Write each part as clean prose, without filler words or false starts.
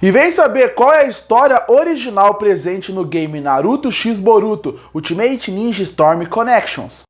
E vem saber qual é a história original presente no game Naruto X Boruto Ultimate Ninja Storm Connections.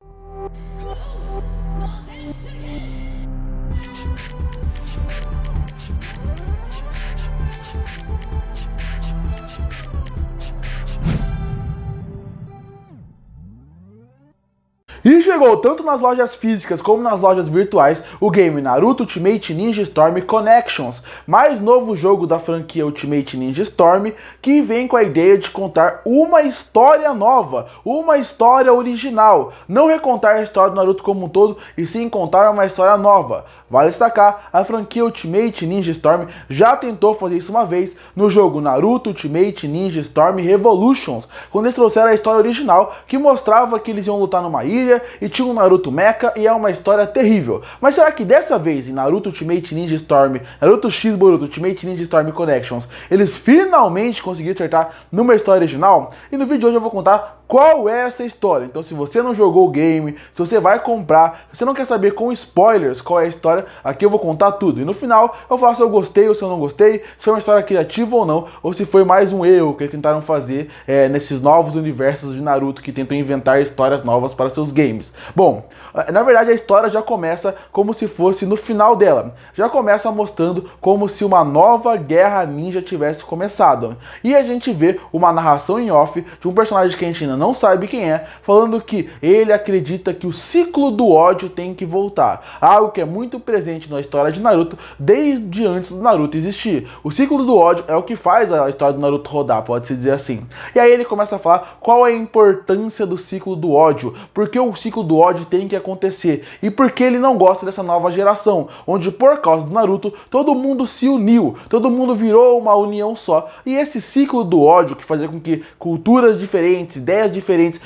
E chegou tanto nas lojas físicas como nas lojas virtuais o game Naruto Ultimate Ninja Storm Connections, mais novo jogo da franquia Ultimate Ninja Storm, que vem com a ideia de contar uma história nova, uma história original, não recontar a história do Naruto como um todo, e sim contar uma história nova. Vale destacar, a franquia Ultimate Ninja Storm já tentou fazer isso uma vez no jogo Naruto Ultimate Ninja Storm Revolutions, quando eles trouxeram a história original que mostrava que eles iam lutar numa ilha e tinha um Naruto Mecha, e é uma história terrível. Mas será que dessa vez em Naruto Ultimate Ninja Storm, Naruto X Boruto Ultimate Ninja Storm Connections, eles finalmente conseguiram acertar numa história original? E no vídeo de hoje eu vou contar qual é essa história. Então, se você não jogou o game, se você vai comprar, se você não quer saber com spoilers qual é a história, aqui eu vou contar tudo. E no final eu falo se eu gostei ou se eu não gostei, se foi uma história criativa ou não, ou se foi mais um erro que eles tentaram fazer nesses novos universos de Naruto que tentam inventar histórias novas para seus games. Bom, na verdade a história já começa como se fosse no final dela. Já começa mostrando como se uma nova guerra ninja tivesse começado. E a gente vê uma narração em off de um personagem que a gente ainda não sabe quem é, falando que ele acredita que o ciclo do ódio tem que voltar. Algo que é muito presente na história de Naruto desde antes do Naruto existir. O ciclo do ódio é o que faz a história do Naruto rodar, pode-se dizer assim. E aí ele começa a falar qual é a importância do ciclo do ódio, porque o ciclo do ódio tem que acontecer, e porque ele não gosta dessa nova geração, onde por causa do Naruto todo mundo se uniu, todo mundo virou uma união só, e esse ciclo do ódio que fazia com que culturas diferentes, ideias diferentes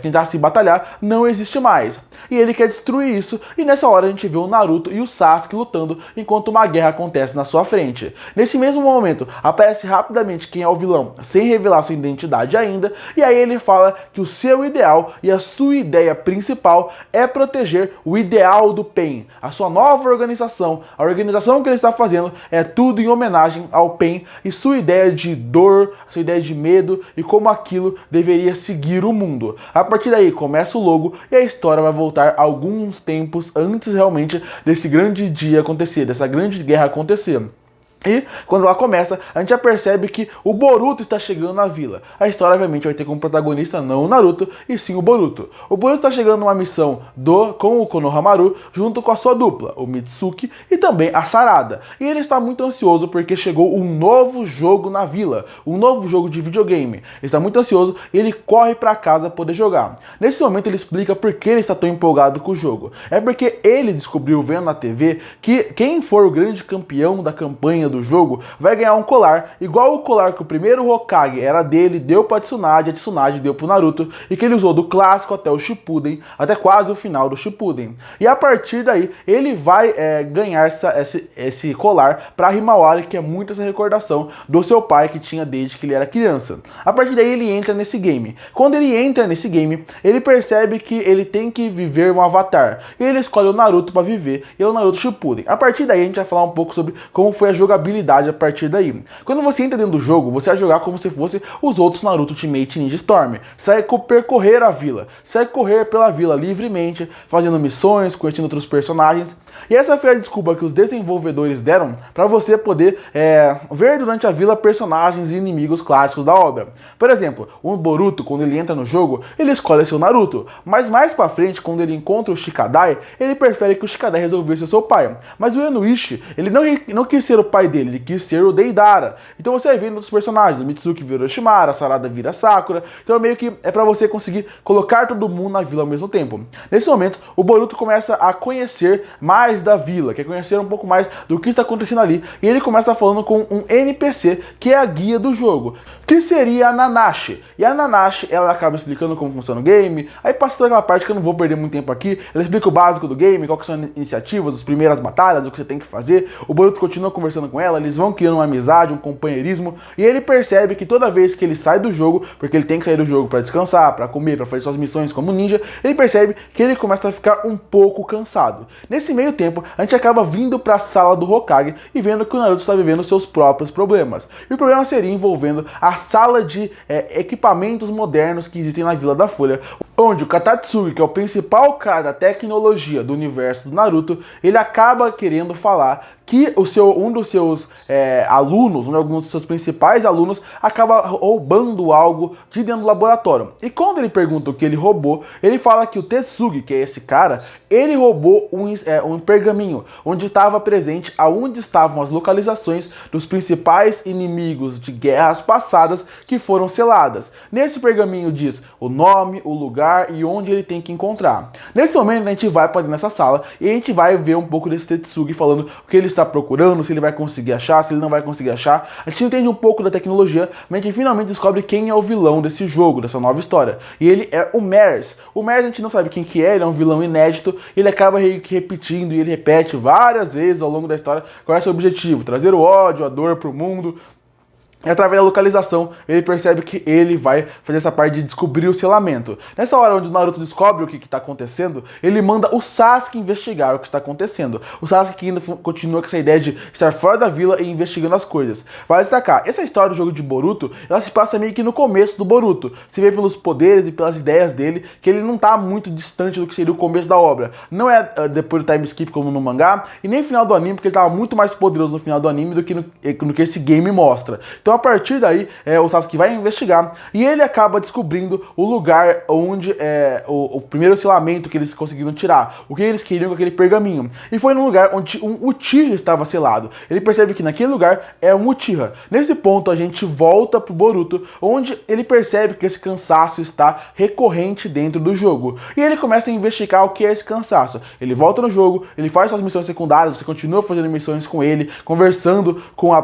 tentassem batalhar, não existe mais. E ele quer destruir isso, e nessa hora a gente vê o Naruto e o Sasuke lutando enquanto uma guerra acontece na sua frente. Nesse mesmo momento, aparece rapidamente quem é o vilão, sem revelar sua identidade ainda, e aí ele fala que o seu ideal e a sua ideia principal é proteger o ideal do Pain, a sua nova organização. A organização que ele está fazendo é tudo em homenagem ao Pain e sua ideia de dor, sua ideia de medo e como aquilo deveria seguir o mundo. A partir daí começa o logo e a história vai voltar alguns tempos antes realmente desse grande dia acontecer, dessa grande guerra acontecer. E quando ela começa, a gente já percebe que o Boruto está chegando na vila. A história, obviamente, vai ter como protagonista não o Naruto, e sim o Boruto. O Boruto está chegando numa missão com o Konohamaru, junto com a sua dupla, o Mitsuki e também a Sarada. E ele está muito ansioso porque chegou um novo jogo na vila, um novo jogo de videogame. Ele está muito ansioso e ele corre para casa poder jogar. Nesse momento ele explica por que ele está tão empolgado com o jogo. É porque ele descobriu, vendo na TV, que quem for o grande campeão da campanha do jogo vai ganhar um colar, igual o colar que o primeiro Hokage era dele, deu pra Tsunade, a Tsunade deu pro Naruto, e que ele usou do clássico até o Shippuden, até quase o final do Shippuden. E a partir daí, ele vai ganhar esse colar pra Himawari, que é muito essa recordação do seu pai que tinha desde que ele era criança. A partir daí ele entra nesse game. Quando ele entra nesse game, ele percebe que ele tem que viver um avatar, e ele escolhe o Naruto pra viver, e é o Naruto Shippuden. A partir daí a gente vai falar um pouco sobre como foi a jogabilidade a partir daí. Quando você entra dentro do jogo, você vai jogar como se fosse os outros Naruto Ultimate Ninja Storm. Você vai percorrer a vila, você vai correr pela vila livremente, fazendo missões, conhecendo outros personagens. E essa foi a desculpa que os desenvolvedores deram para você poder ver durante a vila personagens e inimigos clássicos da obra. Por exemplo, o Boruto, quando ele entra no jogo, ele escolhe seu Naruto, mas mais pra frente, quando ele encontra o Shikadai, ele prefere que o Shikadai resolvesse ser seu pai. Mas o Inoishi, ele não quis ser o pai dele, ele quis ser o Deidara. Então você vai vendo outros personagens, o Mitsuki vira Orochimaru, a Sarada vira Sakura, então meio que é pra você conseguir colocar todo mundo na vila ao mesmo tempo. Nesse momento, o Boruto começa a conhecer mais da vila, quer conhecer um pouco mais do que está acontecendo ali, e ele começa falando com um NPC, que é a guia do jogo, que seria a Nanashi. E a Nanashi, ela acaba explicando como funciona o game, aí passa toda aquela parte que eu não vou perder muito tempo aqui, ela explica o básico do game, quais são as iniciativas, as primeiras batalhas, o que você tem que fazer. O Boruto continua conversando com ela, eles vão criando uma amizade, um companheirismo, e ele percebe que toda vez que ele sai do jogo, porque ele tem que sair do jogo para descansar, para comer, para fazer suas missões como ninja, ele percebe que ele começa a ficar um pouco cansado. Nesse meio meio tempo, a gente acaba vindo para a sala do Hokage e vendo que o Naruto está vivendo seus próprios problemas. E o problema seria envolvendo a sala de equipamentos modernos que existem na Vila da Folha, onde o Katatsugi, que é o principal cara da tecnologia do universo do Naruto, ele acaba querendo falar que um dos seus alunos, alguns dos seus principais alunos, acaba roubando algo de dentro do laboratório. E quando ele pergunta o que ele roubou, ele fala que o Tetsugi, que é esse cara, ele roubou um pergaminho, onde estava presente aonde estavam as localizações dos principais inimigos de guerras passadas que foram seladas. Nesse pergaminho diz o nome, o lugar e onde ele tem que encontrar. Nesse momento a gente vai para dentro dessa sala e a gente vai ver um pouco desse Tetsugi falando o que ele está procurando, se ele vai conseguir achar, se ele não vai conseguir achar. A gente entende um pouco da tecnologia, mas a gente finalmente descobre quem é o vilão desse jogo, dessa nova história. E ele é o Mers. O Mers a gente não sabe quem que é, ele é um vilão inédito, ele acaba repetindo e ele repete várias vezes ao longo da história qual é o seu objetivo: trazer o ódio, a dor pro mundo. E através da localização, ele percebe que ele vai fazer essa parte de descobrir o selamento. Nessa hora onde o Naruto descobre o que está acontecendo, ele manda o Sasuke investigar o que está acontecendo. O Sasuke que ainda continua com essa ideia de estar fora da vila e investigando as coisas. Vale destacar, essa história do jogo de Boruto, ela se passa meio que no começo do Boruto. Se vê pelos poderes e pelas ideias dele, que ele não está muito distante do que seria o começo da obra. Não é depois do time skip como no mangá, e nem no final do anime, porque ele estava muito mais poderoso no final do anime do que no que esse game mostra. Então a partir daí, o Sasuke vai investigar e ele acaba descobrindo o lugar onde o primeiro selamento que eles conseguiram tirar, o que eles queriam com aquele pergaminho. E foi num lugar onde um Uchiha estava selado. Ele percebe que naquele lugar é um Uchiha. Nesse ponto a gente volta pro Boruto, onde ele percebe que esse cansaço está recorrente dentro do jogo. E ele começa a investigar o que é esse cansaço. Ele volta no jogo, ele faz suas missões secundárias, você continua fazendo missões com ele, conversando com a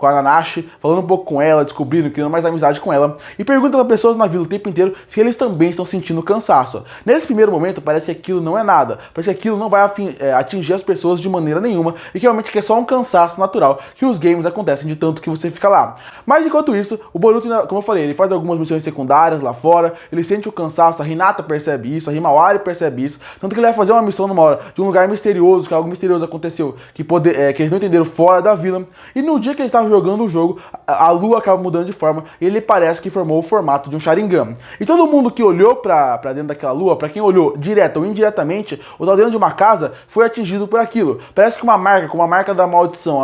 Nanashi, falando um pouco com ela, descobrindo, criando mais amizade com ela, e pergunta para pessoas na vila o tempo inteiro se eles também estão sentindo cansaço. Nesse primeiro momento parece que aquilo não é nada, parece que aquilo não vai atingir as pessoas de maneira nenhuma, e que realmente é só um cansaço natural que os games acontecem de tanto que você fica lá. Mas enquanto isso, o Boruto, como eu falei, ele faz algumas missões secundárias lá fora, ele sente o cansaço, a Hinata percebe isso, a Himawari percebe isso, tanto que ele vai fazer uma missão numa hora de um lugar misterioso, que algo misterioso aconteceu, que eles não entenderam fora da vila, e no dia que ele estava jogando o jogo, a lua acaba mudando de forma e ele parece que formou o formato de um Sharingan. E todo mundo que olhou pra dentro daquela lua, pra quem olhou direto ou indiretamente, ou tá dentro de uma casa, foi atingido por aquilo. Parece que uma marca, como a marca da maldição,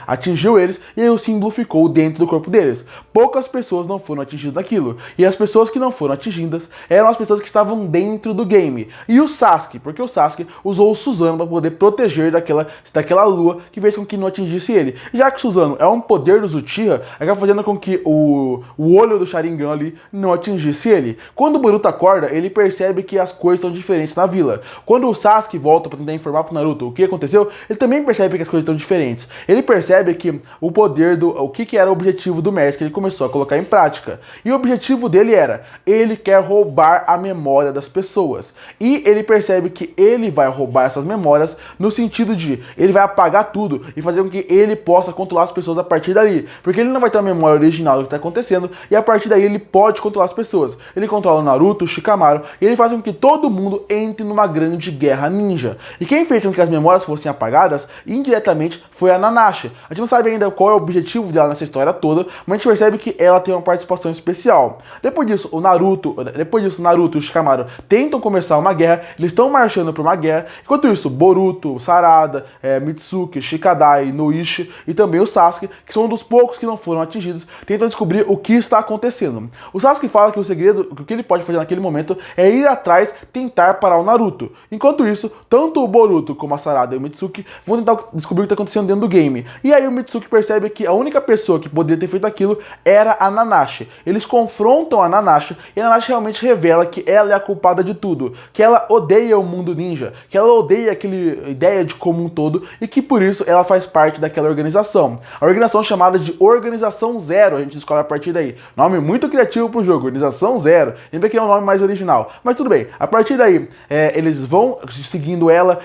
atingiu eles e aí o símbolo ficou dentro do corpo deles. Poucas pessoas não foram atingidas daquilo. E as pessoas que não foram atingidas eram as pessoas que estavam dentro do game. E o Sasuke, porque o Sasuke usou o Susanoo para poder proteger daquela lua que fez com que não atingisse ele. E já que o Susanoo é um poder dos Uchiha, acaba fazendo com que o olho do Sharingan ali não atingisse ele. Quando o Boruto acorda, ele percebe que as coisas estão diferentes na vila. Quando o Sasuke volta para tentar informar pro Naruto o que aconteceu, ele também percebe que as coisas estão diferentes. Ele percebe que o poder o que era o objetivo do mestre, que ele começou a colocar em prática. E o objetivo dele era, ele quer roubar a memória das pessoas. E ele percebe que ele vai roubar essas memórias no sentido de, ele vai apagar tudo e fazer com que ele possa controlar as pessoas a partir dali. Porque ele não vai ter a memória original do que está acontecendo, e a partir daí ele pode controlar as pessoas. Ele controla o Naruto, o Shikamaru, e ele faz com que todo mundo entre numa grande guerra ninja. E quem fez com que as memórias fossem apagadas, indiretamente, foi a Nanashi. A gente não sabe ainda qual é o objetivo dela nessa história toda, mas a gente percebe que ela tem uma participação especial. Depois disso, o Naruto e o Shikamaru tentam começar uma guerra, eles estão marchando para uma guerra, enquanto isso, Boruto, Sarada, Mitsuki, Shikadai, Noishi e também o Sasuke, que são um dos poucos que não foram atingidos, tentam descobrir o que está acontecendo. O Sasuke fala que o segredo, que o que ele pode fazer naquele momento é ir atrás, tentar parar o Naruto. Enquanto isso, tanto o Boruto como a Sarada e o Mitsuki vão tentar descobrir o que está acontecendo dentro do game. E aí o Mitsuki percebe que a única pessoa que poderia ter feito aquilo era a Nanashi. Eles confrontam a Nanashi e a Nanashi realmente revela que ela é a culpada de tudo, que ela odeia o mundo ninja, que ela odeia aquela ideia de como um todo e que por isso ela faz parte daquela organização. A organização chamada de Organização Zero, a gente descobre a partir daí. Nome muito criativo pro jogo, Organização Zero. Lembra que é um nome mais original. Mas tudo bem, a partir daí, eles vão seguindo ela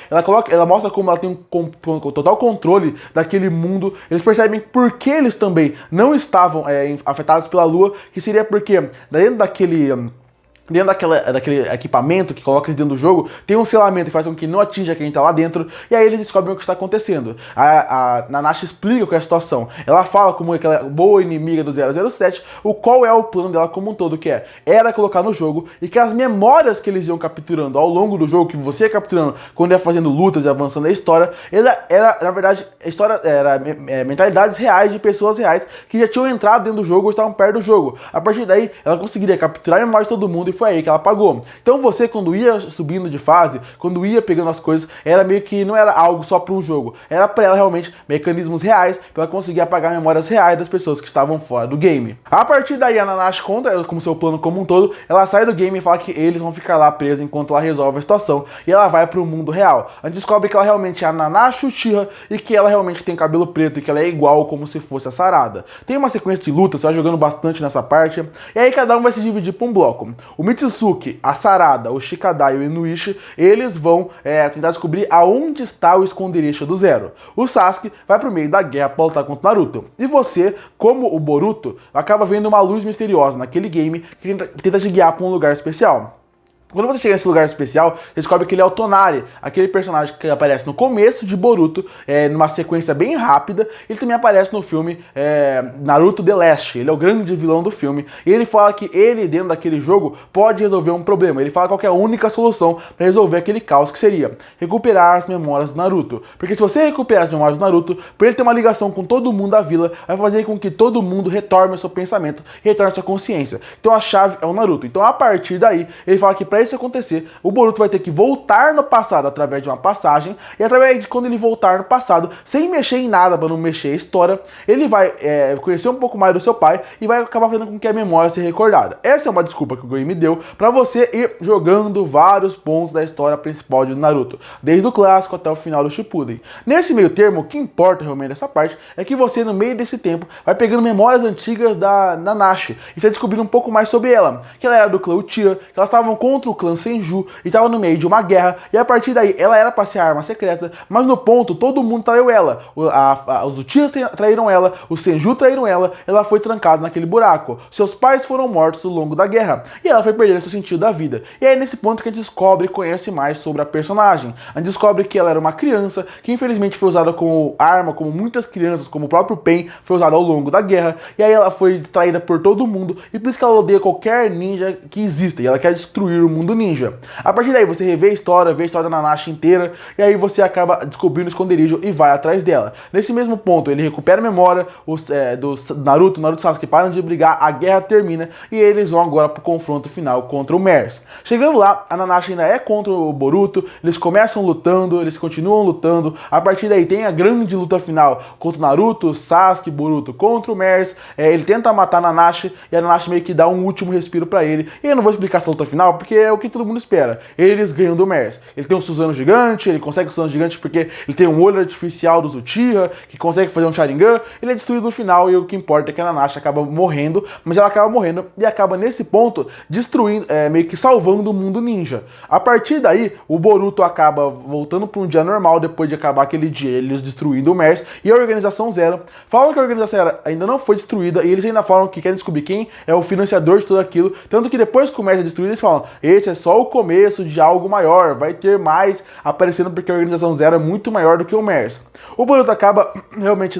mostra como ela tem um total controle daquele mundo. Eles percebem por que eles também não estavam afetados pela lua, que seria porque dentro dentro daquele equipamento que coloca eles dentro do jogo, tem um selamento que faz com que não atinja quem tá lá dentro, e aí eles descobrem o que está acontecendo. A Nanashi explica qual é a situação. Ela fala como aquela boa inimiga do 007, qual é o plano dela como um todo, que era colocar no jogo, e que as memórias que eles iam capturando ao longo do jogo, que você ia capturando quando ia fazendo lutas e avançando a história, era na verdade, a história era mentalidades reais de pessoas reais que já tinham entrado dentro do jogo ou estavam perto do jogo. A partir daí, ela conseguiria capturar a memória de todo mundo e foi aí que ela pagou. Então você, quando ia subindo de fase, quando ia pegando as coisas, era meio que não era algo só para um jogo, era para ela realmente mecanismos reais, para ela conseguir apagar memórias reais das pessoas que estavam fora do game. A partir daí, a Nanashi conta como seu plano como um todo, ela sai do game e fala que eles vão ficar lá presos enquanto ela resolve a situação, e ela vai para o mundo real. A gente descobre que ela realmente é a Nanashi Uchiha e que ela realmente tem cabelo preto e que ela é igual como se fosse a Sarada. Tem uma sequência de lutas, você vai jogando bastante nessa parte, e aí cada um vai se dividir para um bloco. O Mitsuki, a Sarada, o Shikadai e o Inuishi, eles vão tentar descobrir aonde está o esconderijo do Zero. O Sasuke vai pro meio da guerra para lutar contra o Naruto. E você, como o Boruto, acaba vendo uma luz misteriosa naquele game que tenta te guiar para um lugar especial. Quando você chega nesse lugar especial, você descobre que ele é o Tonari, aquele personagem que aparece no começo de Boruto, numa sequência bem rápida. Ele também aparece no filme Naruto The Last, ele é o grande vilão do filme. E ele fala que ele, dentro daquele jogo, pode resolver um problema. Ele fala qual que é a única solução para resolver aquele caos, que seria recuperar as memórias do Naruto. Porque se você recuperar as memórias do Naruto, por ele ter uma ligação com todo mundo da vila, vai fazer com que todo mundo retorne ao seu pensamento, retorne à sua consciência. Então a chave é o Naruto. Então a partir daí, ele fala que para isso acontecer, o Boruto vai ter que voltar no passado através de uma passagem, e através de quando ele voltar no passado, sem mexer em nada para não mexer a história, ele vai conhecer um pouco mais do seu pai e vai acabar fazendo com que a memória seja recordada. Essa é uma desculpa que o game deu para você ir jogando vários pontos da história principal de Naruto, desde o clássico até o final do Shippuden. Nesse meio termo, o que importa realmente dessa parte é que você, no meio desse tempo, vai pegando memórias antigas da Nanashi e vai descobrindo um pouco mais sobre ela, que ela era do clã Uchiha, que elas estavam contra o clã Senju e estava no meio de uma guerra, e a partir daí ela era para ser a arma secreta, mas no ponto todo mundo traiu ela. Os Uchihas traíram ela, os Senju traíram ela, ela foi trancada naquele buraco. Seus pais foram mortos ao longo da guerra e ela foi perdendo seu sentido da vida. E é nesse ponto que a gente descobre e conhece mais sobre a personagem. A gente descobre que ela era uma criança que infelizmente foi usada como arma, como muitas crianças, como o próprio Pain foi usado ao longo da guerra, e aí ela foi traída por todo mundo, e por isso que ela odeia qualquer ninja que exista, e ela quer destruir o mundo ninja. A partir daí você revê a história, vê a história da Nanashi inteira, e aí você acaba descobrindo o esconderijo e vai atrás dela. Nesse mesmo ponto, ele recupera a memória do Naruto e Sasuke param de brigar, a guerra termina, e eles vão agora pro confronto final contra o Mers. Chegando lá, a Nanashi ainda é contra o Boruto, eles começam lutando, eles continuam lutando, a partir daí tem a grande luta final contra o Naruto, Sasuke, Boruto contra o Mers, ele tenta matar a Nanashi, e a Nanashi meio que dá um último respiro pra ele, e eu não vou explicar essa luta final, porque é o que todo mundo espera. Eles ganham do Mers. Ele tem um Susanoo gigante, ele consegue o Susanoo gigante porque ele tem um olho artificial dos Uchiha, que consegue fazer um Sharingan, ele é destruído no final, e o que importa é que a Nanashi acaba morrendo, mas ela acaba morrendo e acaba nesse ponto destruindo, meio que salvando o mundo ninja. A partir daí, o Boruto acaba voltando para um dia normal, depois de acabar aquele dia, eles destruindo o Mers, e a Organização Zero falam que a Organização Zero ainda não foi destruída, e eles ainda falam que querem descobrir quem é o financiador de tudo aquilo, tanto que depois que o Mers é destruído, eles falam, esse é só o começo de algo maior, vai ter mais aparecendo porque a Organização Zero é muito maior do que o Mers. O Boruto acaba realmente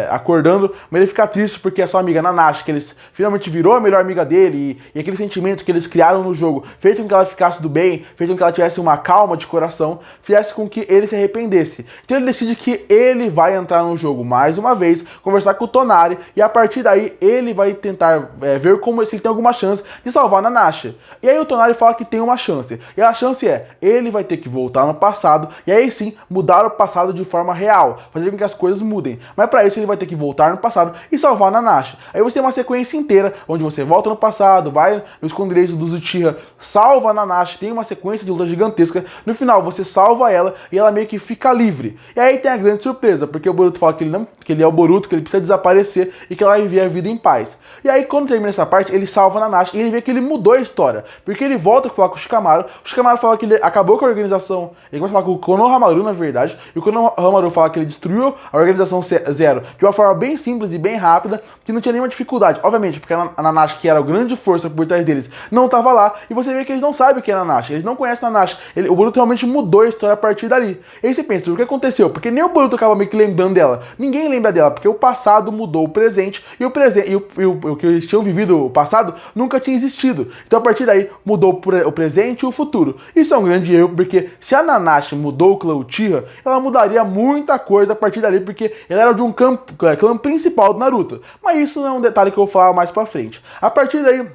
acordando, mas ele fica triste porque a sua amiga Nanashi, que eles finalmente virou a melhor amiga dele, e aquele sentimento que eles criaram no jogo fez com que ela ficasse do bem, fez com que ela tivesse uma calma de coração, fizesse com que ele se arrependesse. Então ele decide que ele vai entrar no jogo mais uma vez, conversar com o Tonari, e a partir daí ele vai tentar ver como se ele tem alguma chance de salvar a Nanashi. E aí o Tonari fala que tem uma chance, e a chance é, ele vai ter que voltar no passado, e aí sim, mudar o passado de forma real, fazer com que as coisas mudem. Mas para isso ele vai ter que voltar no passado e salvar a Nanashi. Aí você tem uma sequência inteira, onde você volta no passado, vai no esconderijo dos Uchiha, salva a Nanashi, tem uma sequência de luta gigantesca, no final você salva ela e ela meio que fica livre. E aí tem a grande surpresa, porque o Boruto fala que ele é o Boruto, que ele precisa desaparecer e que ela vai viver a vida em paz. E aí quando termina essa parte, ele salva a Nanashi e ele vê que ele mudou a história, porque ele volta volta a falar com o Shikamaru fala que ele acabou com a organização, ele começa a falar com o Konohamaru, na verdade, e o Konohamaru fala que ele destruiu a organização Zero de uma forma bem simples e bem rápida, que não tinha nenhuma dificuldade, obviamente, porque a Nanashi, que era a grande força por trás deles, não estava lá, e você vê que eles não sabem quem é a Nanashi, eles não conhecem a Nanashi, o Boruto realmente mudou a história a partir dali. E aí você pensa, o que aconteceu? Porque nem o Boruto acaba meio que lembrando dela, ninguém lembra dela, porque o passado mudou o presente, e o que eles tinham vivido, o passado, nunca tinha existido. Então a partir daí, mudou o presente e o futuro. Isso é um grande erro, porque se a Nanashi mudou o clã Uchiha, ela mudaria muita coisa a partir dali, porque ela era de um clã principal do Naruto. Mas isso não é um detalhe que eu vou falar mais pra frente. A partir daí,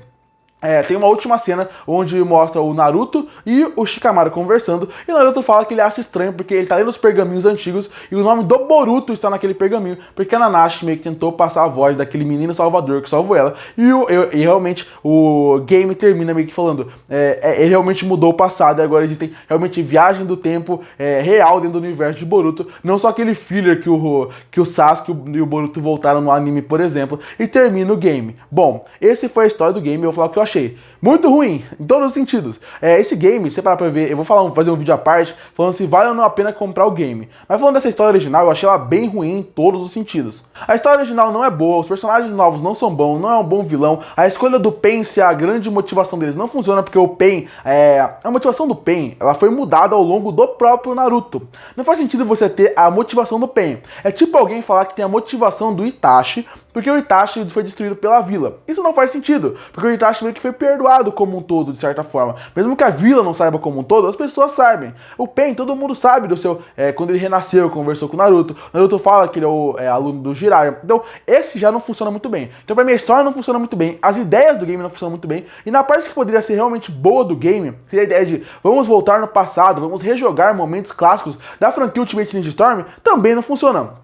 tem uma última cena onde mostra o Naruto e o Shikamaru conversando, e o Naruto fala que ele acha estranho porque ele tá lendo os pergaminhos antigos e o nome do Boruto está naquele pergaminho, porque a Nanashi meio que tentou passar a voz daquele menino salvador que salvou ela, e realmente o game termina meio que falando, ele realmente mudou o passado, e agora existem realmente viagem do tempo real dentro do universo de Boruto, não só aquele filler que o Sasuke e o Boruto voltaram no anime, por exemplo, e termina o game. Bom, esse foi a história do game, eu vou falar o que eu achei. Muito ruim, em todos os sentidos. Esse game, se você parar pra ver, eu vou fazer um vídeo à parte, falando se vale ou não a pena comprar o game. Mas falando dessa história original, eu achei ela bem ruim em todos os sentidos. A história original não é boa, os personagens novos não são bons, não é um bom vilão. A escolha do Pain ser a grande motivação deles não funciona, porque o Pain, a motivação do Pain, ela foi mudada ao longo do próprio Naruto. Não faz sentido você ter a motivação do Pain. É tipo alguém falar que tem a motivação do Itachi, porque o Itachi foi destruído pela vila. Isso não faz sentido, porque o Itachi meio que foi perdoado como um todo, de certa forma. Mesmo que a vila não saiba como um todo, as pessoas sabem. O Pain, todo mundo sabe do seu... quando ele renasceu, conversou com o Naruto. O Naruto fala que ele é aluno do Jiraiya. Então, esse já não funciona muito bem. Então, pra mim, a história não funciona muito bem, as ideias do game não funcionam muito bem, e na parte que poderia ser realmente boa do game, seria a ideia de vamos voltar no passado, vamos rejogar momentos clássicos da franquia Ultimate Ninja Storm, também não funciona.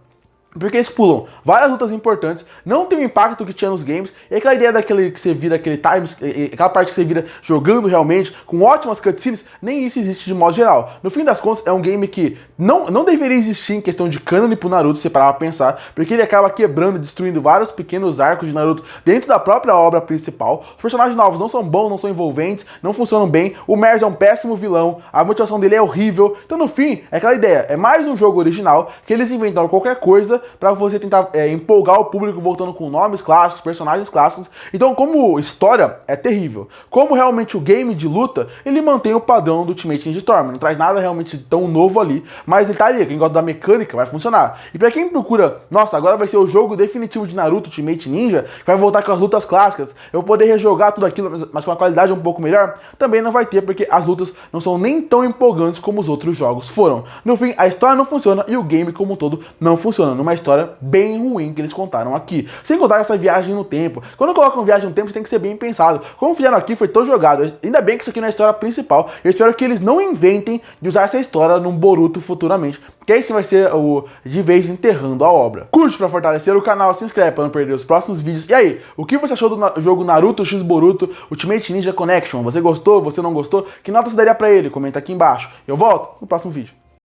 Porque eles pulam várias lutas importantes, não tem o impacto que tinha nos games, e aquela ideia daquele que você vira, aquela parte que você vira jogando realmente, com ótimas cutscenes, nem isso existe de modo geral. No fim das contas, é um game que não deveria existir em questão de cânone pro Naruto, se parar pra pensar, porque ele acaba quebrando e destruindo vários pequenos arcos de Naruto dentro da própria obra principal. Os personagens novos não são bons, não são envolventes, não funcionam bem, o Merz é um péssimo vilão, a motivação dele é horrível, então no fim, é aquela ideia, é mais um jogo original, que eles inventaram qualquer coisa pra você tentar empolgar o público voltando com nomes clássicos, personagens clássicos. Então, como história, é terrível. Como realmente o game de luta, ele mantém o padrão do Ultimate Ninja Storm. Não traz nada realmente tão novo ali, mas ele tá ali. Quem gosta da mecânica vai funcionar. E pra quem procura, nossa, agora vai ser o jogo definitivo de Naruto Ultimate Ninja, que vai voltar com as lutas clássicas, eu vou poder rejogar tudo aquilo, mas com uma qualidade um pouco melhor, também não vai ter, porque as lutas não são nem tão empolgantes como os outros jogos foram. No fim, a história não funciona e o game como um todo não funciona. Numa história bem ruim que eles contaram aqui. Sem contar essa viagem no tempo. Quando colocam viagem no tempo, você tem que ser bem pensado. Como fizeram aqui, foi tão jogado. Ainda bem que isso aqui não é a história principal. Eu espero que eles não inventem de usar essa história num Boruto futuramente, porque aí sim vai ser de vez enterrando a obra. Curte pra fortalecer o canal, se inscreve pra não perder os próximos vídeos. E aí, o que você achou do jogo Naruto X Boruto Ultimate Ninja Connection? Você gostou? Você não gostou? Que nota você daria pra ele? Comenta aqui embaixo. Eu volto no próximo vídeo.